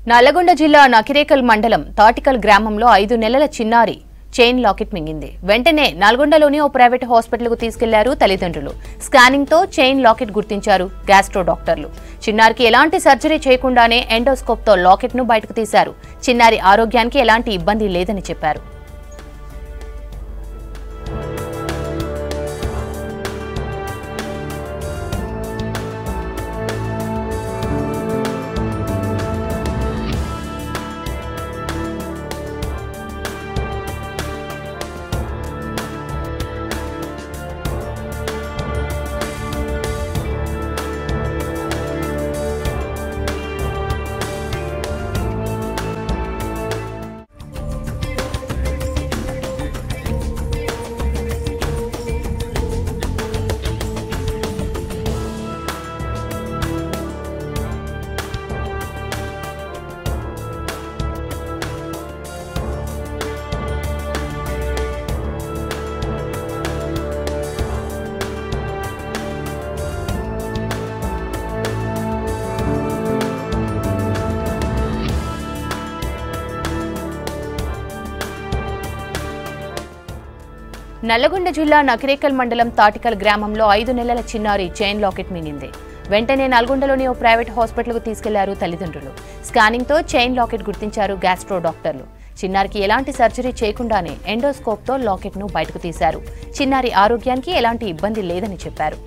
నల్లగొండ జిల్లా నకిరేకల్ మండలం తాటికల్ గ్రామంలో 5 నెలల చిన్నారి చైన్ లాకెట్ మింగింది. వెంటనే నల్గొండలోని ఓ ప్రైవేట్ హాస్పిటల్కు తీసుకెళ్లారు తల్లిదండ్రులు. స్కానింగ్ తో చైన్ లాకెట్ గుర్తించారు గ్యాస్ట్రో డాక్టర్లు. చిన్నారికి ఎలాంటి సర్జరీ చేయకుండానే ఎండోస్కోప్ తో లాకెట్ ను బయటకు తీశారు. చిన్నారి ఆరోగ్యానికి ఎలాంటి ఇబ్బంది లేదని చెప్పారు. నల్లగొండ జిల్లా నకిరేకల్ మండలం తాటికల్ గ్రామంలో 5 నెలల చిన్నారి చైన్ లాకెట్ మింగింది. వెంటనే నల్గొండలోని ఓ ప్రైవేట్ హాస్పిటల్కు తీసుకెళ్లారు తల్లిదండ్రులు. స్కానింగ్ తో చైన్ లాకెట్ గుర్తించారు గ్యాస్ట్రో డాక్టర్లు. చిన్నారికి ఎలాంటి సర్జరీ చేయకుండానే ఎండోస్కోప్ తో లాకెట్ ను బయటకు తీశారు. చిన్నారి ఆరోగ్యానికి ఎలాంటి ఇబ్బంది లేదని చెప్పారు.